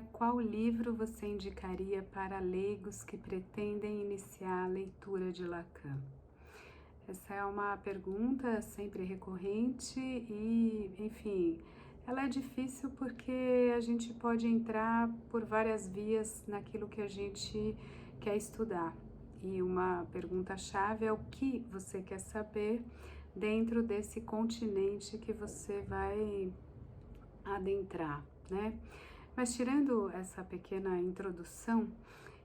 dia, qual livro você indicaria para leigos que pretendem iniciar a leitura de Lacan? Essa é uma pergunta sempre recorrente e, enfim, ela é difícil porque a gente pode entrar por várias vias naquilo que a gente quer estudar. E uma pergunta-chave é o que você quer saber dentro desse continente que você vai adentrar, né? Mas tirando essa pequena introdução,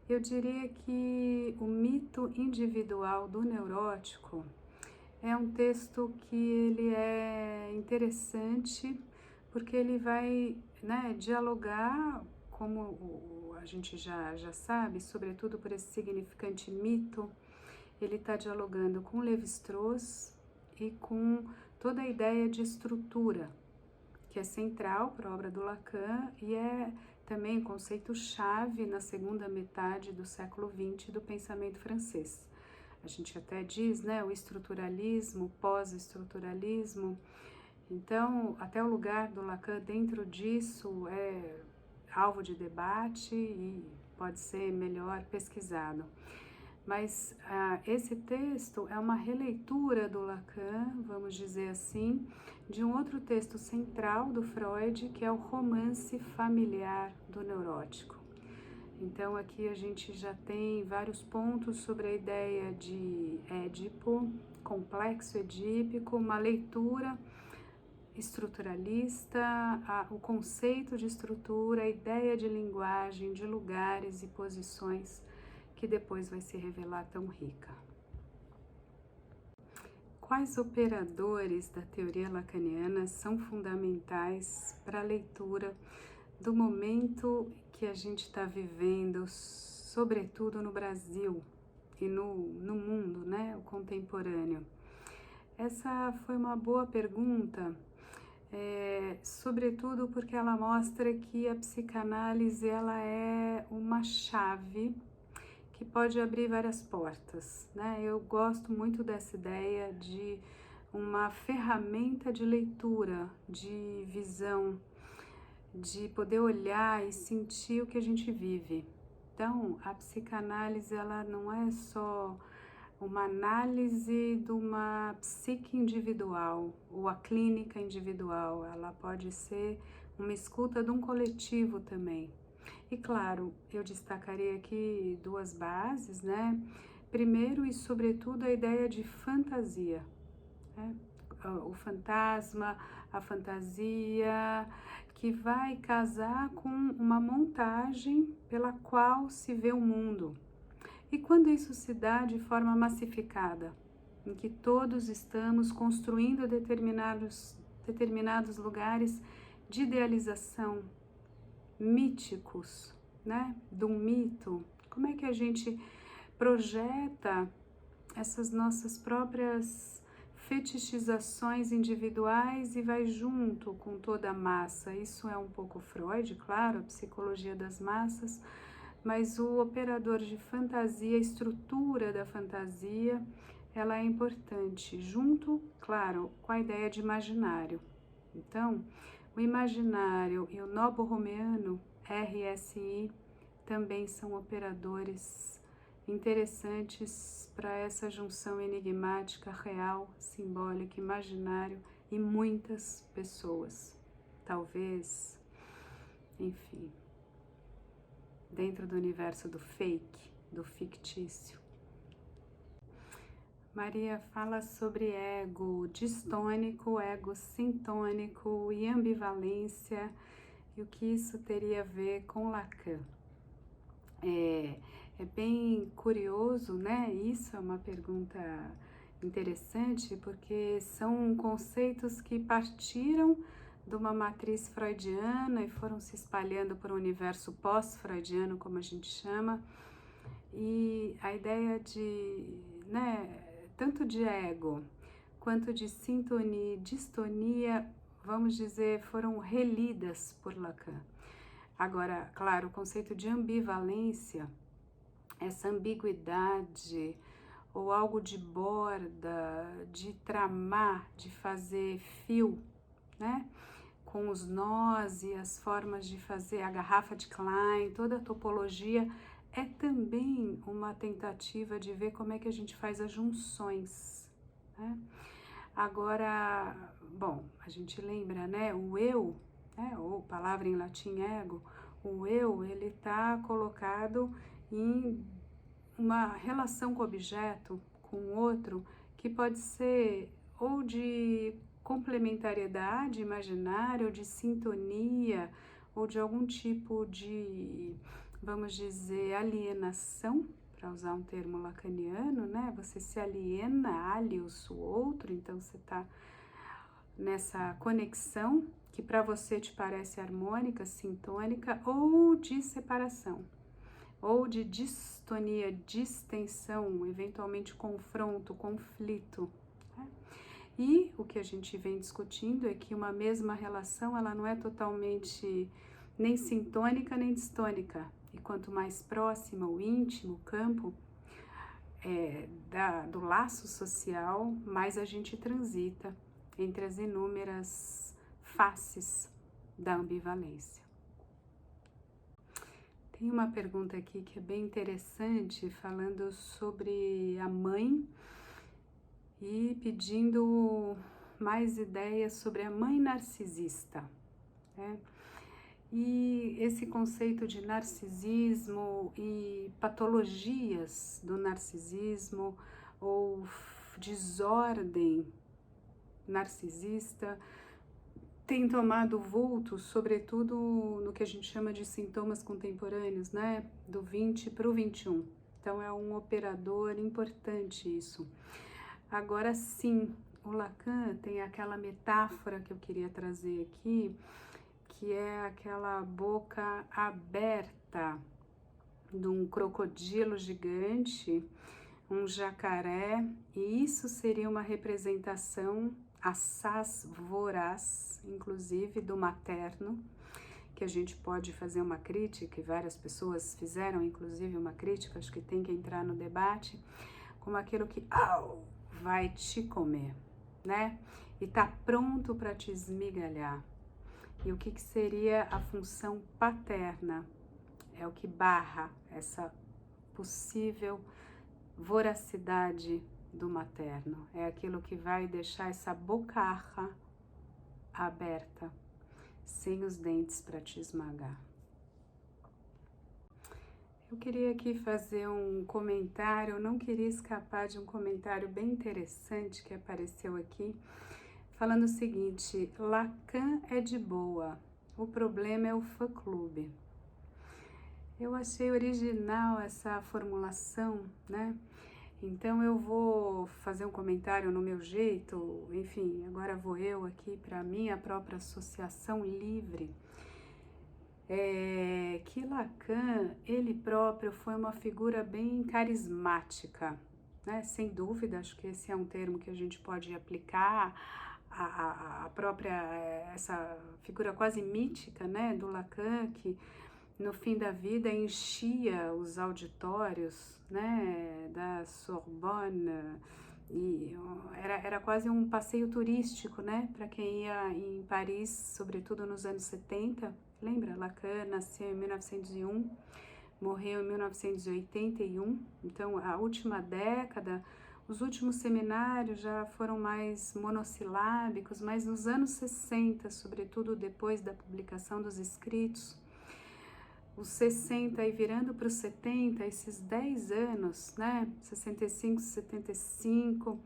eu diria que o mito individual do neurótico é um texto que ele é interessante porque ele vai, né, dialogar, como a gente já sabe, sobretudo por esse significante mito, ele está dialogando com Lévi-Strauss e com toda a ideia de estrutura, que é central para a obra do Lacan e é também um conceito-chave na segunda metade do século XX do pensamento francês. A gente até diz, né, o estruturalismo, o pós-estruturalismo. Então, até o lugar do Lacan dentro disso é alvo de debate e pode ser melhor pesquisado. Mas esse texto é uma releitura do Lacan, vamos dizer assim, de um outro texto central do Freud, que é o romance familiar do neurótico. Então aqui a gente já tem vários pontos sobre a ideia de Édipo, complexo edípico, uma leitura estruturalista, o conceito de estrutura, a ideia de linguagem, de lugares e posições, que depois vai se revelar tão rica. Quais operadores da teoria lacaniana são fundamentais para a leitura do momento que a gente está vivendo, sobretudo no Brasil e no mundo, né, o contemporâneo? Essa foi uma boa pergunta, sobretudo porque ela mostra que a psicanálise ela é uma chave que pode abrir várias portas, né? Eu gosto muito dessa ideia de uma ferramenta de leitura, de visão, de poder olhar e sentir o que a gente vive. Então, a psicanálise ela não é só uma análise de uma psique individual ou a clínica individual, ela pode ser uma escuta de um coletivo também. E claro, eu destacaria aqui duas bases, né? Primeiro e sobretudo a ideia de fantasia, né? O fantasma, a fantasia, que vai casar com uma montagem pela qual se vê o mundo. E quando isso se dá de forma massificada, em que todos estamos construindo determinados lugares de idealização, míticos, né, do mito, como é que a gente projeta essas nossas próprias fetichizações individuais e vai junto com toda a massa? Isso é um pouco Freud, claro, a psicologia das massas, mas o operador de fantasia, a estrutura da fantasia, ela é importante, junto, claro, com a ideia de imaginário. Então, o imaginário e o noborromeano, RSI, também são operadores interessantes para essa junção enigmática, real, simbólica, imaginário e muitas pessoas. Talvez, enfim, dentro do universo do fake, do fictício. Maria fala sobre ego distônico, ego sintônico e ambivalência e o que isso teria a ver com Lacan. É bem curioso, né? Isso é uma pergunta interessante porque são conceitos que partiram de uma matriz freudiana e foram se espalhando para o universo pós-freudiano, como a gente chama, e a ideia de, né, tanto de ego quanto de sintonia e distonia, vamos dizer, foram relidas por Lacan. Agora, claro, o conceito de ambivalência, essa ambiguidade ou algo de borda, de tramar, de fazer fio, né, com os nós e as formas de fazer a garrafa de Klein, toda a topologia é também uma tentativa de ver como é que a gente faz as junções, né? Agora, bom, a gente lembra, né, o eu, né, ou palavra em latim ego, o eu, ele está colocado em uma relação com o objeto, com o outro, que pode ser ou de complementariedade imaginária, ou de sintonia, ou de algum tipo de, vamos dizer, alienação, para usar um termo lacaniano, né? Você se aliena, alios, o outro, então você está nessa conexão que para você te parece harmônica, sintônica, ou de separação, ou de distonia, distensão, eventualmente confronto, conflito, né? E o que a gente vem discutindo é que uma mesma relação, ela não é totalmente nem sintônica nem distônica. E quanto mais próxima, o íntimo, o campo do laço social, mais a gente transita entre as inúmeras faces da ambivalência. Tem uma pergunta aqui que é bem interessante, falando sobre a mãe e pedindo mais ideias sobre a mãe narcisista, né? E esse conceito de narcisismo e patologias do narcisismo ou desordem narcisista tem tomado vulto, sobretudo no que a gente chama de sintomas contemporâneos, né? Do 20 para o 21. Então é um operador importante isso. Agora sim, o Lacan tem aquela metáfora que eu queria trazer aqui, que é aquela boca aberta de um crocodilo gigante, um jacaré, e isso seria uma representação assaz voraz, inclusive do materno, que a gente pode fazer uma crítica, e várias pessoas fizeram inclusive uma crítica, acho que tem que entrar no debate, como aquilo que vai te comer, né? E tá pronto para te esmigalhar. E o que seria a função paterna? É o que barra essa possível voracidade do materno. É aquilo que vai deixar essa bocarra aberta, sem os dentes para te esmagar. Eu queria aqui fazer um comentário, eu não queria escapar de um comentário bem interessante que apareceu aqui, falando o seguinte: Lacan é de boa, o problema é o fã-clube. Eu achei original essa formulação, né? Então eu vou fazer um comentário no meu jeito, enfim, agora vou eu aqui para a minha própria associação livre. Que Lacan, ele próprio foi uma figura bem carismática, né? Sem dúvida, acho que esse é um termo que a gente pode aplicar a própria, essa figura quase mítica, né, do Lacan, que no fim da vida enchia os auditórios, né, da Sorbonne, e era quase um passeio turístico, né, para quem ia em Paris, sobretudo nos anos 70. Lembra? Lacan nasceu em 1901, morreu em 1981, então a última década, os últimos seminários já foram mais monossilábicos, mas nos anos 60, sobretudo depois da publicação dos escritos, os 60 e virando para os 70, esses 10 anos, né, 65, 75,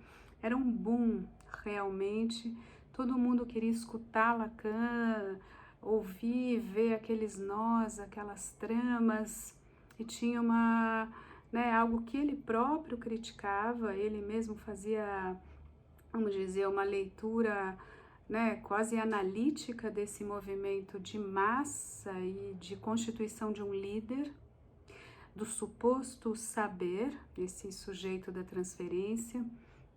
era um boom realmente, todo mundo queria escutar Lacan, ouvir, ver aqueles nós, aquelas tramas, e tinha algo que ele próprio criticava, ele mesmo fazia, vamos dizer, uma leitura, né, quase analítica desse movimento de massa e de constituição de um líder, do suposto saber, esse sujeito da transferência,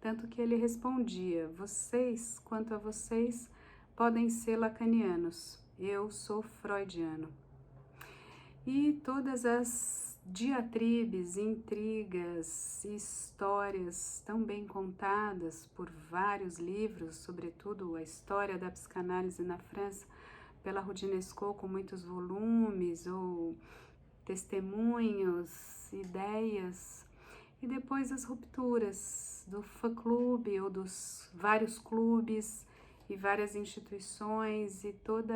tanto que ele respondia: vocês, quanto a vocês, podem ser lacanianos, eu sou freudiano. E todas as diatribes, intrigas, histórias tão bem contadas por vários livros, sobretudo a história da psicanálise na França, pela Roudinesco, com muitos volumes, ou testemunhos, ideias, e depois as rupturas do fã-clube ou dos vários clubes e várias instituições e todo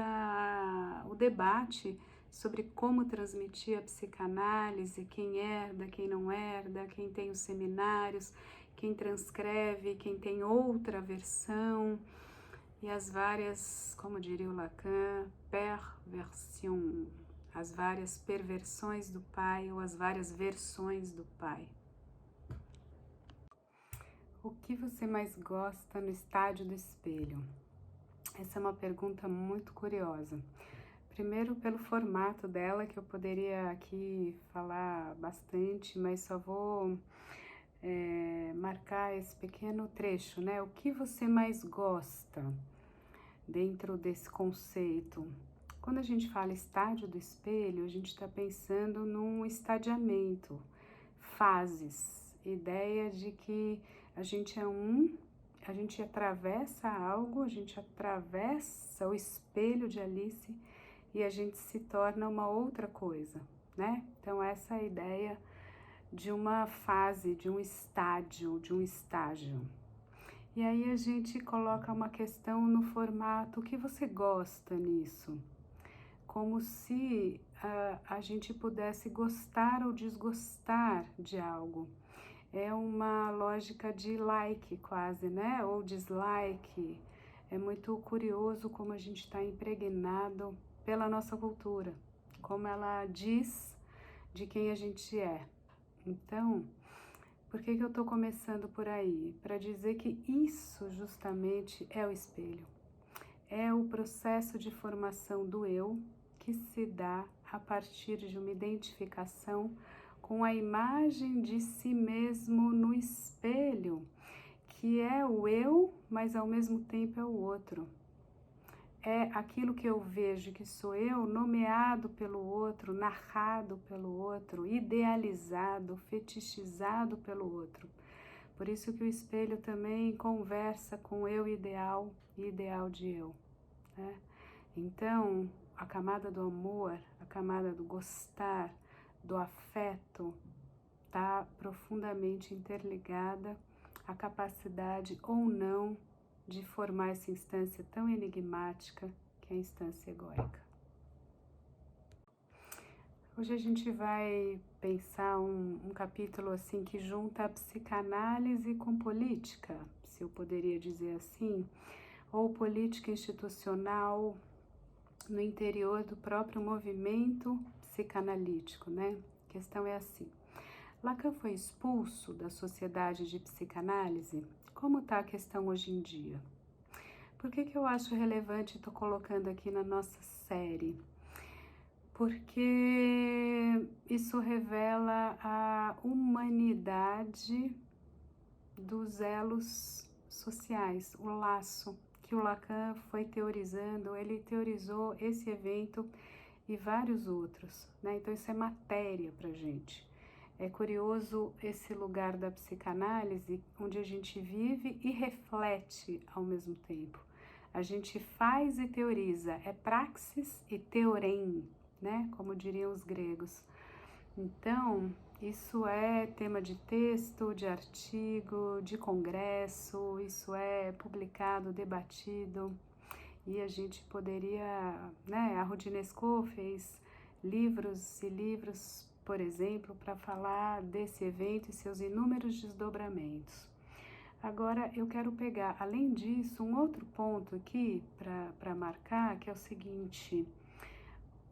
o debate sobre como transmitir a psicanálise, quem herda, quem não herda, quem tem os seminários, quem transcreve, quem tem outra versão, e as várias, como diria o Lacan, perversion, as várias perversões do pai ou as várias versões do pai. O que você mais gosta no estádio do espelho? Essa é uma pergunta muito curiosa. Primeiro pelo formato dela, que eu poderia aqui falar bastante, mas só vou marcar esse pequeno trecho, né? O que você mais gosta dentro desse conceito? Quando a gente fala estádio do espelho, a gente está pensando num estadiamento, fases, ideia de que a gente a gente atravessa algo, a gente atravessa o espelho de Alice e a gente se torna uma outra coisa, né? Então essa é a ideia de uma fase, de um estádio, de um estágio. E aí a gente coloca uma questão no formato, o que você gosta nisso? Como se a gente pudesse gostar ou desgostar de algo. É uma lógica de like quase, né? Ou dislike. É muito curioso como a gente está impregnado pela nossa cultura, como ela diz de quem a gente é. Então, por que eu estou começando por aí? Para dizer que isso justamente é o espelho. É o processo de formação do eu que se dá a partir de uma identificação com a imagem de si mesmo no espelho, que é o eu, mas ao mesmo tempo é o outro. É aquilo que eu vejo que sou eu, nomeado pelo outro, narrado pelo outro, idealizado, fetichizado pelo outro. Por isso que o espelho também conversa com o eu ideal e ideal de eu, né? Então, a camada do amor, a camada do gostar, do afeto, está profundamente interligada à capacidade ou não de formar essa instância tão enigmática que é a instância egóica. Hoje a gente vai pensar um capítulo assim que junta a psicanálise com política, se eu poderia dizer assim, ou política institucional no interior do próprio movimento psicanalítico, né? A questão é assim. Lacan foi expulso da sociedade de psicanálise? Como está a questão hoje em dia? Por que eu acho relevante, estou colocando aqui na nossa série? Porque isso revela a humanidade dos elos sociais, o laço que o Lacan foi teorizando. Ele teorizou esse evento e vários outros, né? Então isso é matéria pra gente. É curioso esse lugar da psicanálise onde a gente vive e reflete ao mesmo tempo. A gente faz e teoriza, é praxis e teorem, né? Como diriam os gregos. Então, isso é tema de texto, de artigo, de congresso, isso é publicado, debatido, e a gente poderia, né? A Roudinesco fez livros e livros, por exemplo, para falar desse evento e seus inúmeros desdobramentos. Agora, eu quero pegar, além disso, um outro ponto aqui para marcar, que é o seguinte: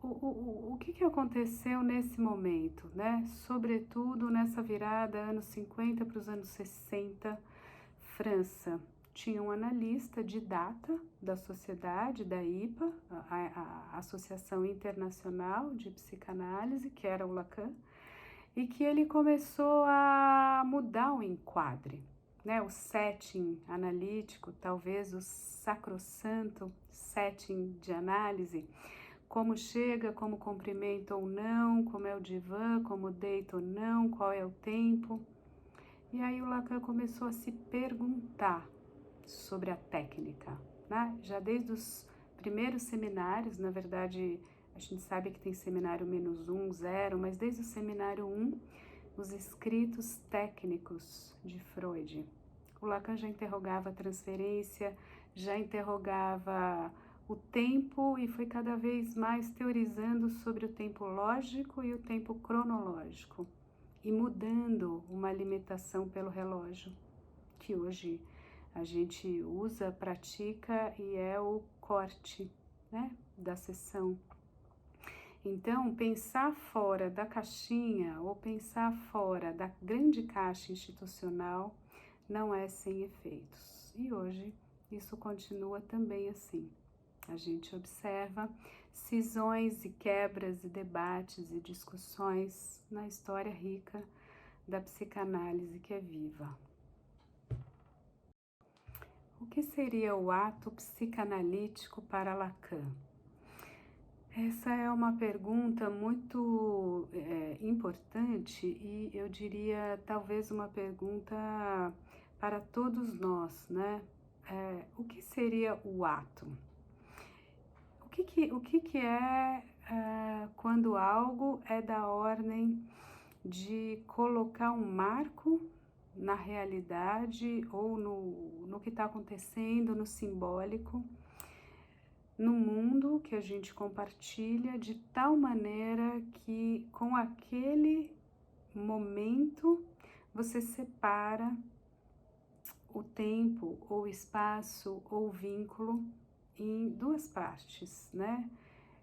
o que aconteceu nesse momento, né? Sobretudo nessa virada anos 50 para os anos 60, França. Tinha um analista de data da sociedade, da IPA, a Associação Internacional de Psicanálise, que era o Lacan, e que ele começou a mudar o enquadre, né? O setting analítico, talvez o sacrossanto setting de análise, como chega, como cumprimenta ou não, como é o divã, como deita ou não, qual é o tempo. E aí o Lacan começou a se perguntar sobre a técnica, né? Já desde os primeiros seminários, na verdade, a gente sabe que tem seminário -1, 0, mas desde o seminário 1, os escritos técnicos de Freud. O Lacan já interrogava a transferência, já interrogava o tempo e foi cada vez mais teorizando sobre o tempo lógico e o tempo cronológico e mudando uma limitação pelo relógio, que hoje a gente usa, pratica e é o corte, né, da sessão. Então, pensar fora da caixinha ou pensar fora da grande caixa institucional não é sem efeitos. E hoje isso continua também assim. A gente observa cisões e quebras e debates e discussões na história rica da psicanálise que é viva. O que seria o ato psicanalítico para Lacan? Essa é uma pergunta muito importante e eu diria talvez uma pergunta para todos nós, né? O que seria o ato? O que é quando algo é da ordem de colocar um marco na realidade ou no que está acontecendo, no simbólico, no mundo que a gente compartilha, de tal maneira que com aquele momento você separa o tempo ou espaço ou vínculo em duas partes, né?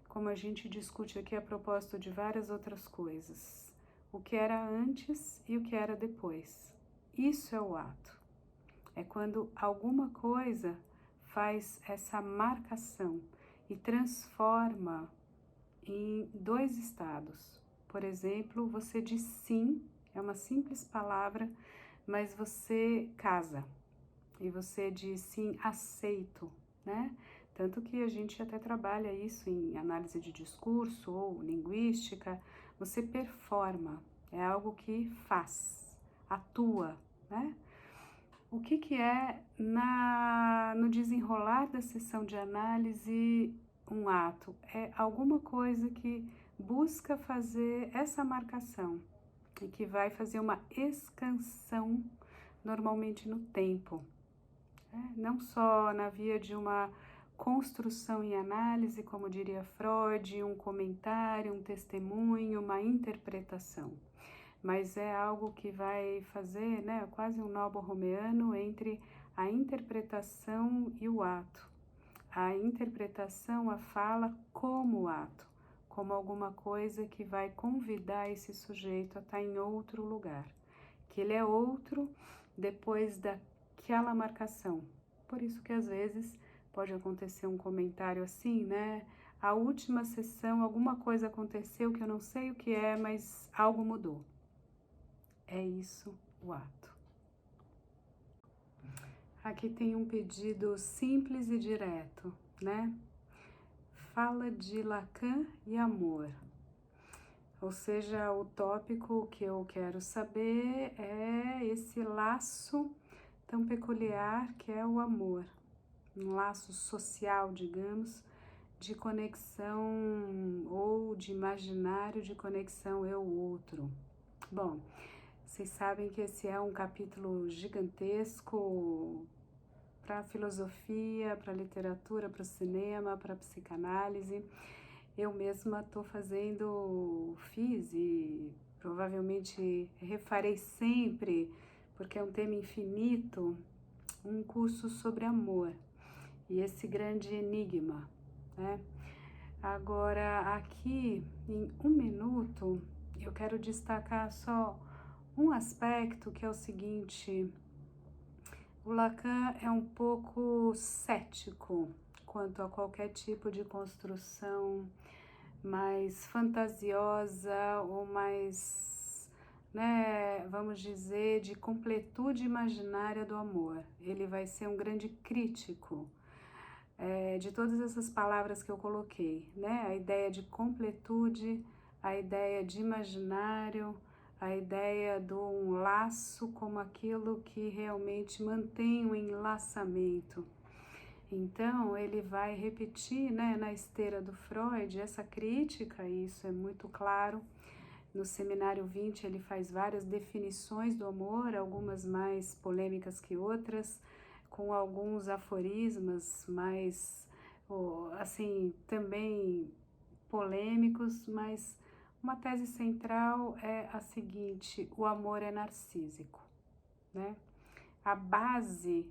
Como a gente discute aqui a propósito de várias outras coisas. O que era antes e o que era depois. Isso é o ato. É quando alguma coisa faz essa marcação e transforma em dois estados. Por exemplo, você diz sim, é uma simples palavra, mas você casa. E você diz sim, aceito, né? Tanto que a gente até trabalha isso em análise de discurso ou linguística. Você performa, é algo que faz, atua, né? O que é no desenrolar da sessão de análise um ato? É alguma coisa que busca fazer essa marcação e que vai fazer uma excansão normalmente no tempo. Não só na via de uma construção e análise, como diria Freud, um comentário, um testemunho, uma interpretação, mas é algo que vai fazer, né, quase um nobo romeano entre a interpretação e o ato. A interpretação, a fala como ato, como alguma coisa que vai convidar esse sujeito a estar em outro lugar, que ele é outro depois daquela marcação. Por isso que às vezes pode acontecer um comentário assim, né? A última sessão, alguma coisa aconteceu que eu não sei o que é, mas algo mudou. É isso o ato. Aqui tem um pedido simples e direto, né? Fala de Lacan e amor. Ou seja, o tópico que eu quero saber é esse laço tão peculiar que é o amor. Um laço social, digamos, de conexão ou de imaginário de conexão eu-outro. Bom, vocês sabem que esse é um capítulo gigantesco para a filosofia, para a literatura, para o cinema, para a psicanálise. Eu mesma fiz e provavelmente refarei sempre, porque é um tema infinito, um curso sobre amor e esse grande enigma, né? Agora, aqui em 1 minuto, eu quero destacar só um aspecto que é o seguinte: o Lacan é um pouco cético quanto a qualquer tipo de construção mais fantasiosa ou mais, né, vamos dizer, de completude imaginária do amor. Ele vai ser um grande crítico de todas essas palavras que eu coloquei, né? A ideia de completude, a ideia de imaginário, a ideia de um laço como aquilo que realmente mantém o enlaçamento. Então, ele vai repetir, né, na esteira do Freud, essa crítica, e isso é muito claro. No Seminário 20, ele faz várias definições do amor, algumas mais polêmicas que outras, com alguns aforismas mais, assim, também polêmicos, mas uma tese central é a seguinte: o amor é narcísico, né? A base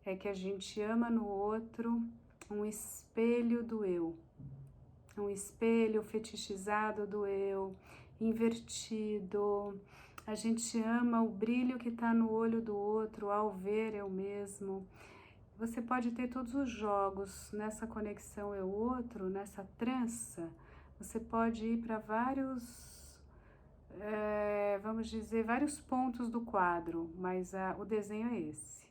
é que a gente ama no outro um espelho do eu, um espelho fetichizado do eu, invertido. A gente ama o brilho que está no olho do outro ao ver eu mesmo. Você pode ter todos os jogos nessa conexão eu-outro, nessa trança. Você pode ir para vários, vamos dizer, vários pontos do quadro, mas o desenho é esse.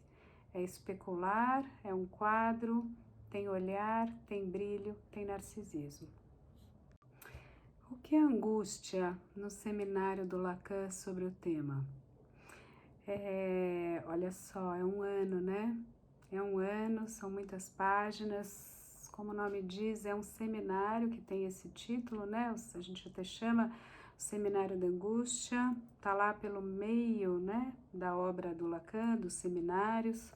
É especular, é um quadro, tem olhar, tem brilho, tem narcisismo. O que é angústia no seminário do Lacan sobre o tema? Olha só, é um ano, né? É um ano, são muitas páginas, como o nome diz, é um seminário que tem esse título, né? A gente até chama o Seminário da Angústia, tá lá pelo meio, né, da obra do Lacan, dos seminários.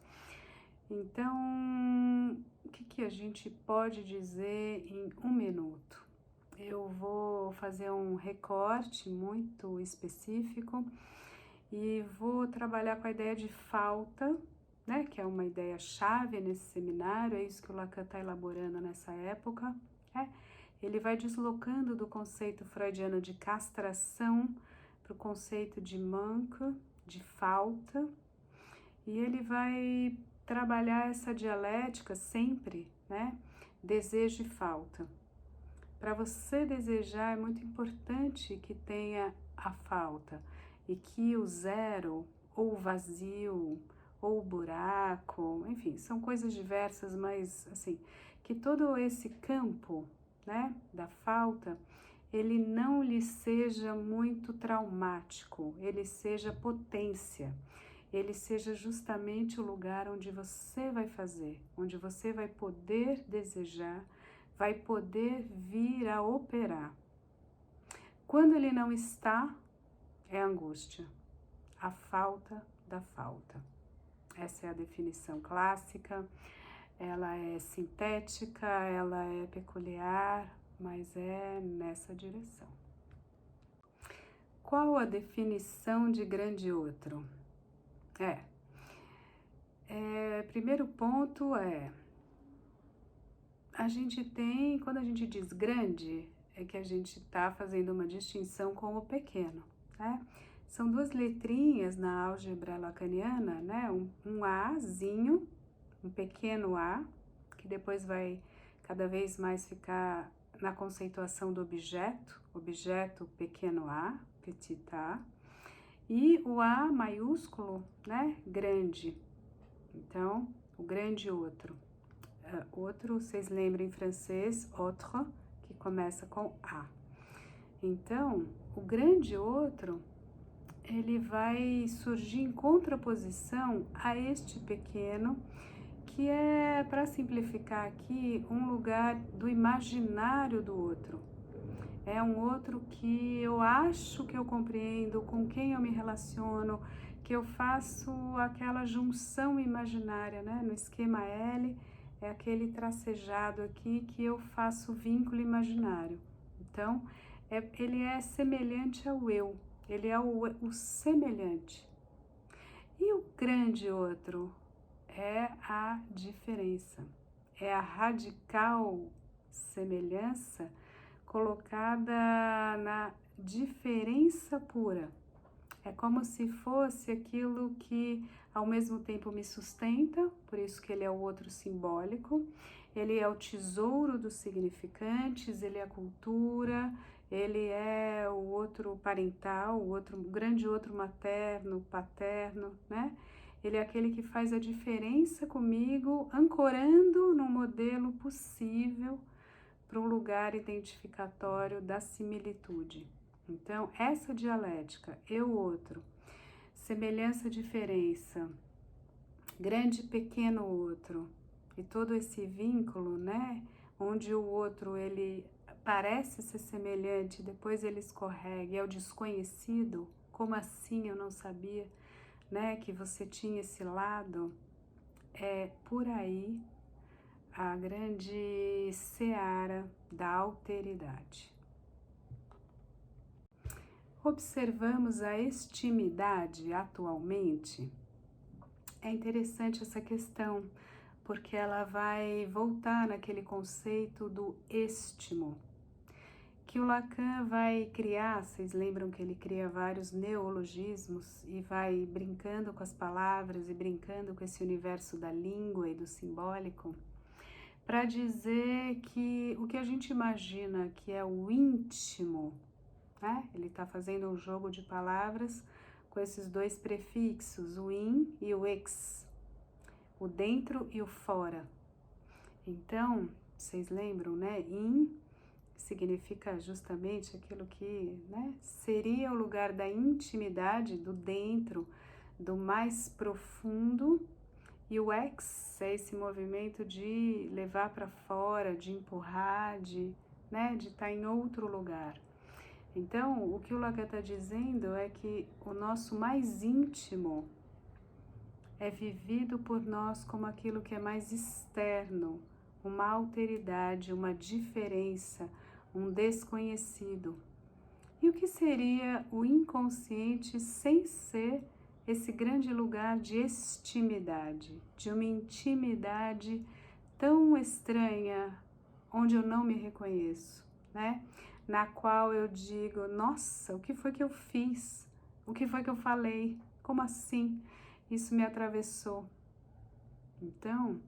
Então, o que a gente pode dizer em um minuto? Eu vou fazer um recorte muito específico e vou trabalhar com a ideia de falta, né, que é uma ideia chave nesse seminário, é isso que o Lacan está elaborando nessa época. Ele vai deslocando do conceito freudiano de castração para o conceito de manque, de falta, e ele vai trabalhar essa dialética sempre, né, desejo e falta. Para você desejar é muito importante que tenha a falta e que o zero, ou o vazio, ou o buraco, enfim, são coisas diversas, mas assim, que todo esse campo, né, da falta, ele não lhe seja muito traumático, ele seja potência, ele seja justamente o lugar onde você vai fazer, onde você vai poder desejar, vai poder vir a operar. Quando ele não está, é angústia, a falta da falta. Essa é a definição clássica, ela é sintética, ela é peculiar, mas é nessa direção. Qual a definição de grande outro? Primeiro ponto a gente tem, quando a gente diz grande, é que a gente está fazendo uma distinção com o pequeno, né? São duas letrinhas na álgebra lacaniana, né? Um Azinho, um pequeno A, que depois vai cada vez mais ficar na conceituação do objeto pequeno a, petit a, e o A maiúsculo, né? Grande. Então, o grande outro. Outro, vocês lembram em francês, autre, que começa com A. Então, o grande outro, ele vai surgir em contraposição a este pequeno, que é, para simplificar aqui, um lugar do imaginário do outro. É um outro que eu acho que eu compreendo, com quem eu me relaciono, que eu faço aquela junção imaginária, né? No esquema L, é aquele tracejado aqui que eu faço vínculo imaginário. Então, ele é semelhante ao eu, ele é o semelhante. E o grande outro é a diferença, é a radical semelhança colocada na diferença pura. É como se fosse aquilo que ao mesmo tempo me sustenta, por isso que ele é o outro simbólico, ele é o tesouro dos significantes, ele é a cultura, ele é o outro parental, o grande outro materno, paterno, né? ele é aquele que faz a diferença comigo, ancorando no modelo possível para um lugar identificatório da similitude. Então, essa dialética, eu-outro, semelhança-diferença, grande, pequeno, outro, e todo esse vínculo, né, onde o outro, ele parece ser semelhante, depois ele escorrega, e é o desconhecido, como assim eu não sabia, né, que você tinha esse lado, é por aí a grande seara da alteridade. Observamos a extimidade atualmente. É interessante essa questão, porque ela vai voltar naquele conceito do estimo, que o Lacan vai criar. Vocês lembram que ele cria vários neologismos e vai brincando com as palavras e brincando com esse universo da língua e do simbólico, para dizer que o que a gente imagina que é o íntimo, né? Ele está fazendo um jogo de palavras com esses dois prefixos, o in e o ex, o dentro e o fora. Então, vocês lembram, né? In significa justamente aquilo que, né, seria o lugar da intimidade, do dentro, do mais profundo, e o ex é esse movimento de levar para fora, de empurrar, né, de estar em outro lugar. Então, o que o Lacan está dizendo é que o nosso mais íntimo é vivido por nós como aquilo que é mais externo, uma alteridade, uma diferença, um desconhecido. E o que seria o inconsciente sem ser esse grande lugar de extimidade, de uma intimidade tão estranha, onde eu não me reconheço, né? Na qual eu digo, nossa, o que foi que eu fiz? O que foi que eu falei? Como assim? Isso me atravessou. Então,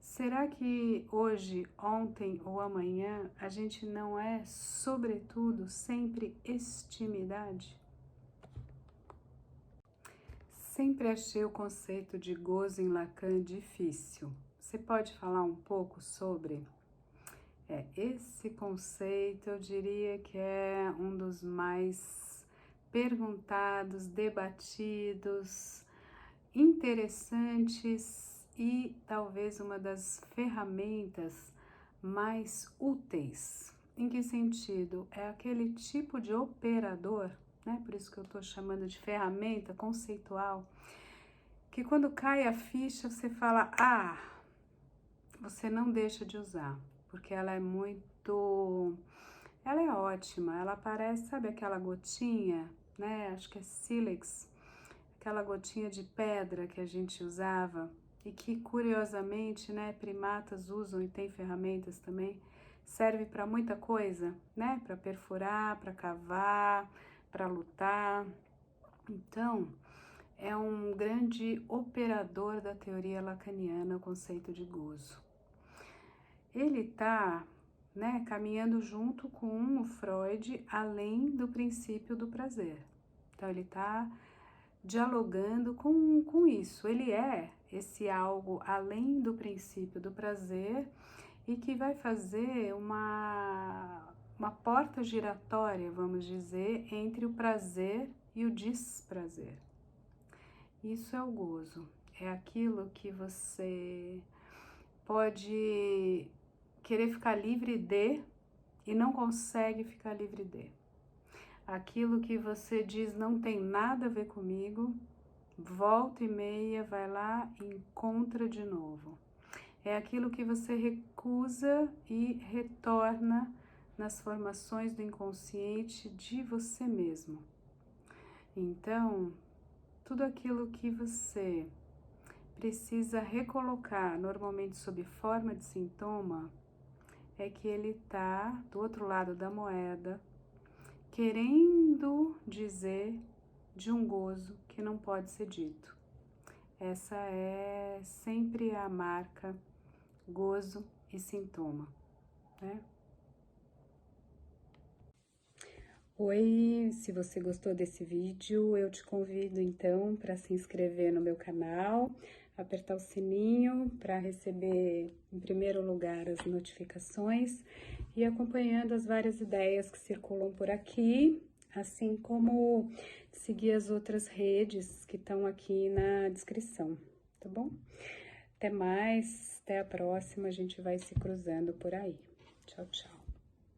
será que hoje, ontem ou amanhã a gente não é, sobretudo, sempre extimidade? Sempre achei o conceito de gozo em Lacan difícil. Você pode falar um pouco sobre? Esse conceito eu diria que é um dos mais perguntados, debatidos, interessantes e talvez uma das ferramentas mais úteis. Em que sentido? É aquele tipo de operador, né? Por isso que eu estou chamando de ferramenta conceitual, que quando cai a ficha você fala, você não deixa de usar, porque ela é ela é ótima, ela parece, sabe aquela gotinha, né? Acho que é sílex, aquela gotinha de pedra que a gente usava e que, curiosamente, né, primatas usam e tem ferramentas também, serve para muita coisa, né, para perfurar, para cavar, para lutar. Então, é um grande operador da teoria lacaniana, o conceito de gozo. Ele está, né, caminhando junto com o Freud além do princípio do prazer. Então, ele está dialogando com isso. Ele é esse algo além do princípio do prazer e que vai fazer uma porta giratória, vamos dizer, entre o prazer e o desprazer. Isso é o gozo. É aquilo que você pode querer ficar livre de e não consegue ficar livre de. Aquilo que você diz não tem nada a ver comigo, volta e meia, vai lá e encontra de novo. É aquilo que você recusa e retorna nas formações do inconsciente de você mesmo. Então, tudo aquilo que você precisa recolocar, normalmente sob forma de sintoma, é que ele está do outro lado da moeda, querendo dizer de um gozo que não pode ser dito. Essa é sempre a marca gozo e sintoma, né? Oi, se você gostou desse vídeo, eu te convido então para se inscrever no meu canal, apertar o sininho para receber em primeiro lugar as notificações e acompanhando as várias ideias que circulam por aqui, assim como seguir as outras redes que estão aqui na descrição, tá bom? Até mais, até a próxima, a gente vai se cruzando por aí. Tchau, tchau.